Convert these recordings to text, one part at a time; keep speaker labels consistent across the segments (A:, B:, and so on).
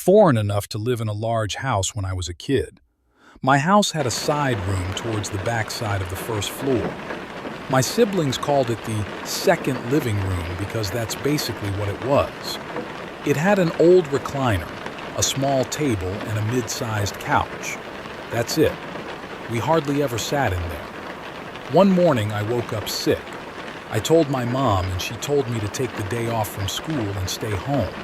A: foreign enough to live in a large house when I was a kid. My house had a side room towards the back side of the first floor. My siblings called it the second living room because that's basically what it was. It had an old recliner, a small table, and a mid-sized couch. That's it. We hardly ever sat in there. One morning I woke up sick. I told my mom and she told me to take the day off from school and stay home.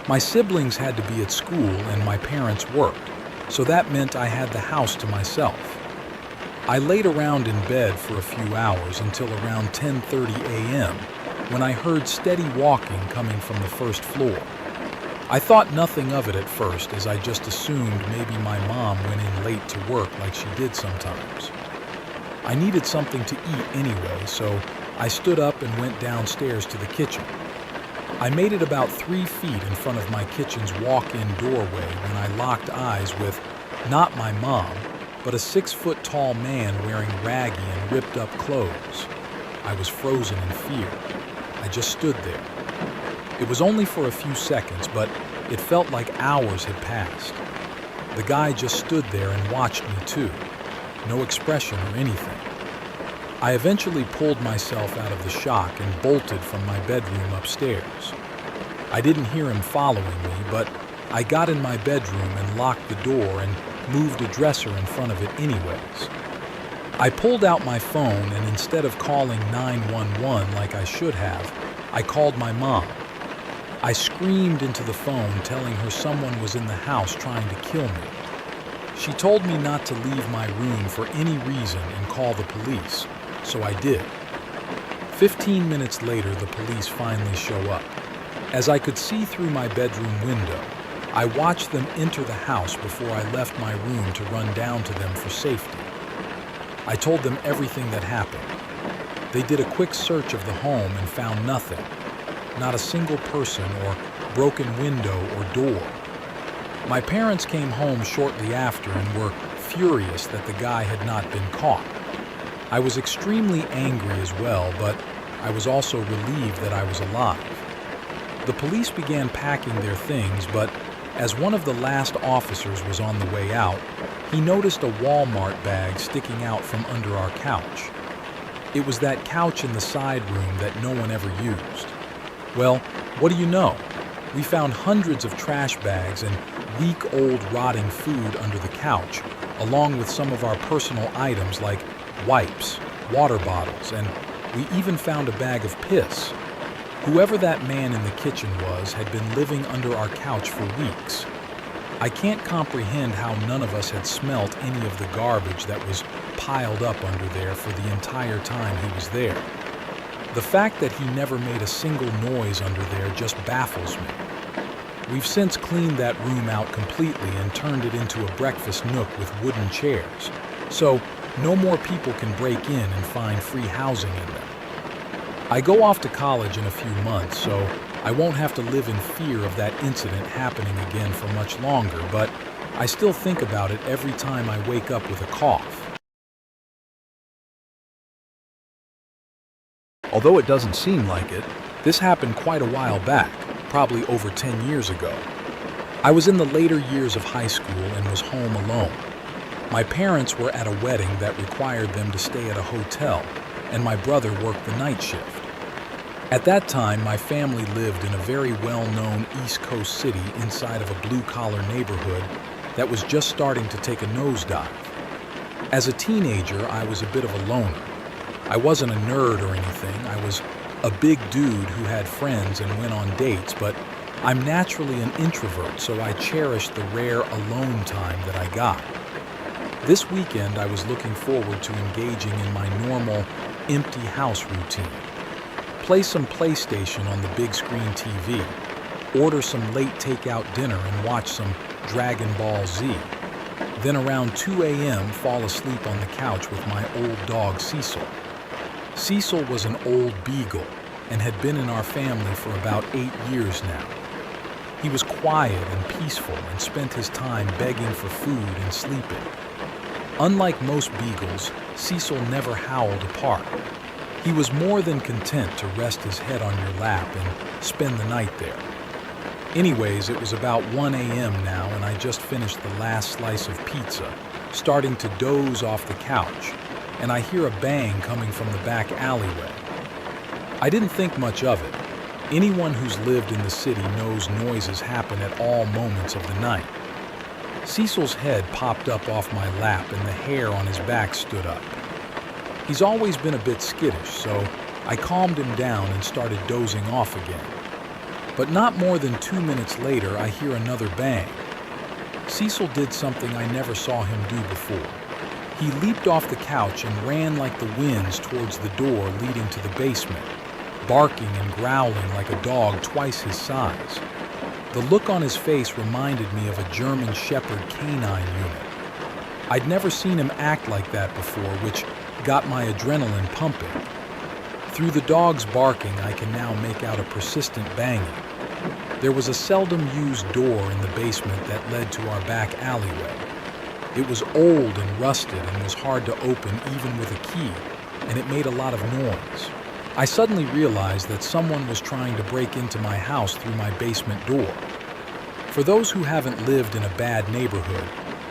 A: My siblings had to be at school and my parents worked, so that meant I had the house to myself. I laid around in bed for a few hours until around 10:30 a.m. when I heard steady walking coming from the first floor. I thought nothing of it at first, as I just assumed maybe my mom went in late to work like she did sometimes. I needed something to eat anyway, so I stood up and went downstairs to the kitchen. I made it about 3 feet in front of my kitchen's walk-in doorway when I locked eyes with, not my mom, but a 6-foot-tall man wearing raggy and ripped-up clothes. I was frozen in fear. I just stood there. It was only for a few seconds, but it felt like hours had passed. The guy just stood there and watched me too. No expression or anything. I eventually pulled myself out of the shock and bolted from my bedroom upstairs. I didn't hear him following me, but I got in my bedroom and locked the door and moved a dresser in front of it anyways. I pulled out my phone and instead of calling 911 like I should have, I called my mom. I screamed into the phone telling her someone was in the house trying to kill me. She told me not to leave my room for any reason and call the police, so I did. 15 minutes later, the police finally show up. As I could see through my bedroom window, I watched them enter the house before I left my room to run down to them for safety. I told them everything that happened. They did a quick search of the home and found nothing. Not a single person or broken window or door. My parents came home shortly after and were furious that the guy had not been caught. I was extremely angry as well, but I was also relieved that I was alive. The police began packing their things, but as one of the last officers was on the way out, he noticed a Walmart bag sticking out from under our couch. It was that couch in the side room that no one ever used. Well, what do you know? We found hundreds of trash bags and week-old rotting food under the couch, along with some of our personal items like wipes, water bottles, and we even found a bag of piss. Whoever that man in the kitchen was had been living under our couch for weeks. I can't comprehend how none of us had smelt any of the garbage that was piled up under there for the entire time he was there. The fact that he never made a single noise under there just baffles me. We've since cleaned that room out completely and turned it into a breakfast nook with wooden chairs, so no more people can break in and find free housing in them. I go off to college in a few months, so I won't have to live in fear of that incident happening again for much longer, but I still think about it every time I wake up with a cough. Although it doesn't seem like it, this happened quite a while back, probably over 10 years ago. I was in the later years of high school and was home alone. My parents were at a wedding that required them to stay at a hotel, and my brother worked the night shift. At that time, my family lived in a very well-known East Coast city inside of a blue-collar neighborhood that was just starting to take a nosedive. As a teenager, I was a bit of a loner. I wasn't a nerd or anything. I was a big dude who had friends and went on dates, but I'm naturally an introvert, so I cherished the rare alone time that I got. This weekend, I was looking forward to engaging in my normal, empty house routine. Play some PlayStation on the big screen TV, order some late takeout dinner and watch some Dragon Ball Z. Then around 2 a.m. fall asleep on the couch with my old dog Cecil. Cecil was an old beagle and had been in our family for about 8 years now. He was quiet and peaceful and spent his time begging for food and sleeping. Unlike most beagles, Cecil never howled apart. He was more than content to rest his head on your lap and spend the night there. Anyways, it was about 1 a.m. now, and I just finished the last slice of pizza, starting to doze off the couch, and I hear a bang coming from the back alleyway. I didn't think much of it. Anyone who's lived in the city knows noises happen at all moments of the night. Cecil's head popped up off my lap and the hair on his back stood up. He's always been a bit skittish, so I calmed him down and started dozing off again. But not more than 2 minutes later, I hear another bang. Cecil did something I never saw him do before. He leaped off the couch and ran like the winds towards the door leading to the basement, barking and growling like a dog twice his size. The look on his face reminded me of a German Shepherd canine unit. I'd never seen him act like that before, which got my adrenaline pumping. Through the dog's barking, I can now make out a persistent banging. There was a seldom-used door in the basement that led to our back alleyway. It was old and rusted and was hard to open even with a key, and it made a lot of noise. I suddenly realized that someone was trying to break into my house through my basement door. For those who haven't lived in a bad neighborhood,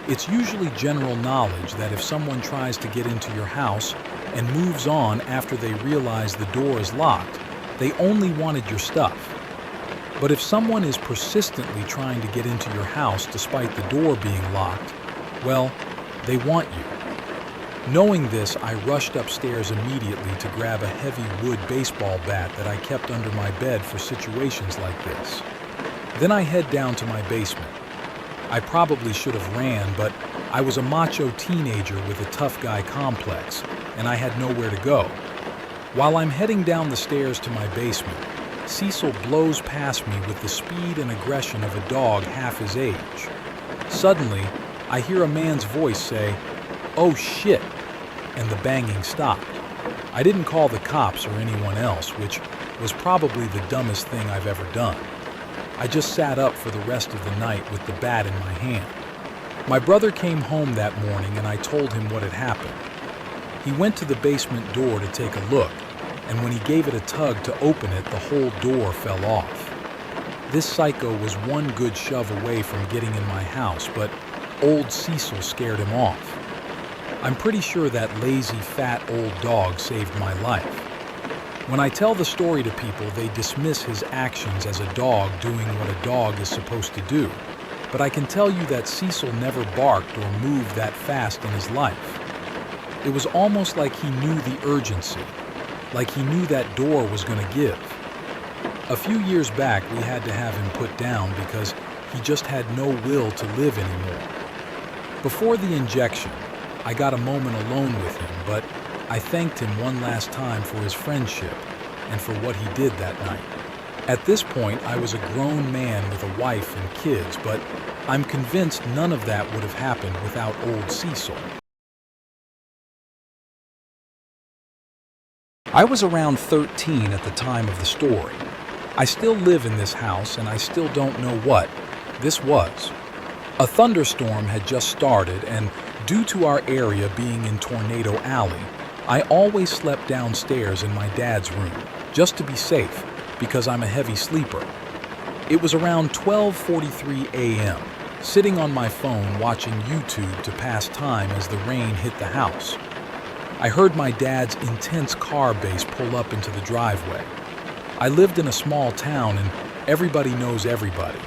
A: it's usually general knowledge that if someone tries to get into your house and moves on after they realize the door is locked, they only wanted your stuff. But if someone is persistently trying to get into your house despite the door being locked, well, they want you. Knowing this, I rushed upstairs immediately to grab a heavy wood baseball bat that I kept under my bed for situations like this. Then I head down to my basement. I probably should have ran, but I was a macho teenager with a tough guy complex, and I had nowhere to go. While I'm heading down the stairs to my basement, Cecil blows past me with the speed and aggression of a dog half his age. Suddenly, I hear a man's voice say, "Oh shit," and the banging stopped. I didn't call the cops or anyone else, which was probably the dumbest thing I've ever done. I just sat up for the rest of the night with the bat in my hand. My brother came home that morning and I told him what had happened. He went to the basement door to take a look, and when he gave it a tug to open it, the whole door fell off. This psycho was one good shove away from getting in my house, but old Cecil scared him off. I'm pretty sure that lazy, fat old dog saved my life. When I tell the story to people, they dismiss his actions as a dog doing what a dog is supposed to do. But I can tell you that Cecil never barked or moved that fast in his life. It was almost like he knew the urgency, like he knew that door was going to give. A few years back, we had to have him put down because he just had no will to live anymore. Before the injection, I got a moment alone with him, but I thanked him one last time for his friendship and for what he did that night. At this point, I was a grown man with a wife and kids, but I'm convinced none of that would have happened without old Cecil. I was around 13 at the time of the story. I still live in this house and I still don't know what this was. A thunderstorm had just started, and due to our area being in Tornado Alley, I always slept downstairs in my dad's room, just to be safe, because I'm a heavy sleeper. It was around 12:43 a.m., sitting on my phone watching YouTube to pass time as the rain hit the house. I heard my dad's intense car bass pull up into the driveway. I lived in a small town and everybody knows everybody,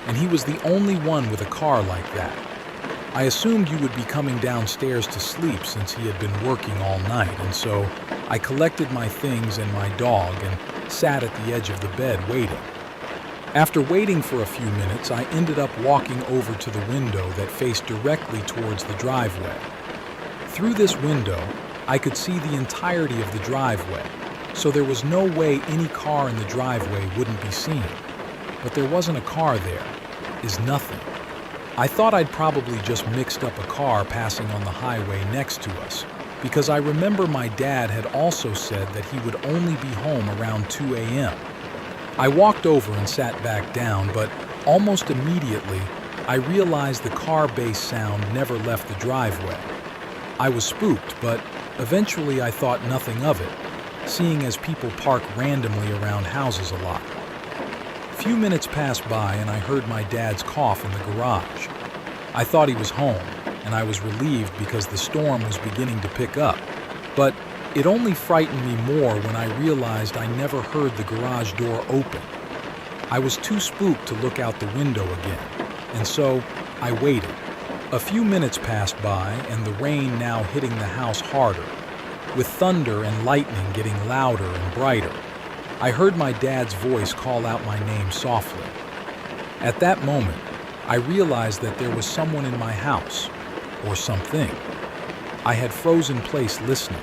A: and he was the only one with a car like that. I assumed you would be coming downstairs to sleep since he had been working all night, and so I collected my things and my dog and sat at the edge of the bed waiting. After waiting for a few minutes, I ended up walking over to the window that faced directly towards the driveway. Through this window, I could see the entirety of the driveway, so there was no way any car in the driveway wouldn't be seen. But there wasn't a car there, is nothing. I thought I'd probably just mixed up a car passing on the highway next to us, because I remember my dad had also said that he would only be home around 2 a.m. I walked over and sat back down, but almost immediately, I realized the car bass sound never left the driveway. I was spooked, but eventually I thought nothing of it, seeing as people park randomly around houses a lot. few minutes passed by and I heard my dad's cough in the garage. I thought he was home, and I was relieved because the storm was beginning to pick up. But it only frightened me more when I realized I never heard the garage door open. I was too spooked to look out the window again, and so I waited. A few minutes passed by, and the rain now hitting the house harder, with thunder and lightning getting louder and brighter. I heard my dad's voice call out my name softly. At that moment, I realized that there was someone in my house, or something. I had frozen place listening.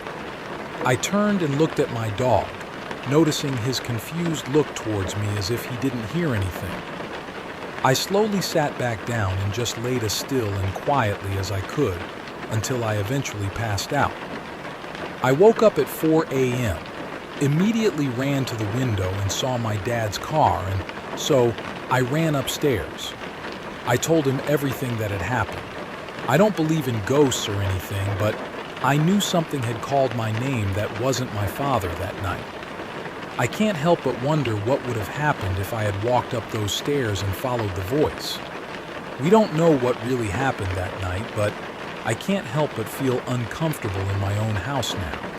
A: I turned and looked at my dog, noticing his confused look towards me as if he didn't hear anything. I slowly sat back down and just laid as still and quietly as I could until I eventually passed out. I woke up at 4 a.m., immediately ran to the window and saw my dad's car, and so I ran upstairs. I told him everything that had happened. I don't believe in ghosts or anything, but I knew something had called my name that wasn't my father that night. I can't help but wonder what would have happened if I had walked up those stairs and followed the voice. We don't know what really happened that night, but I can't help but feel uncomfortable in my own house now.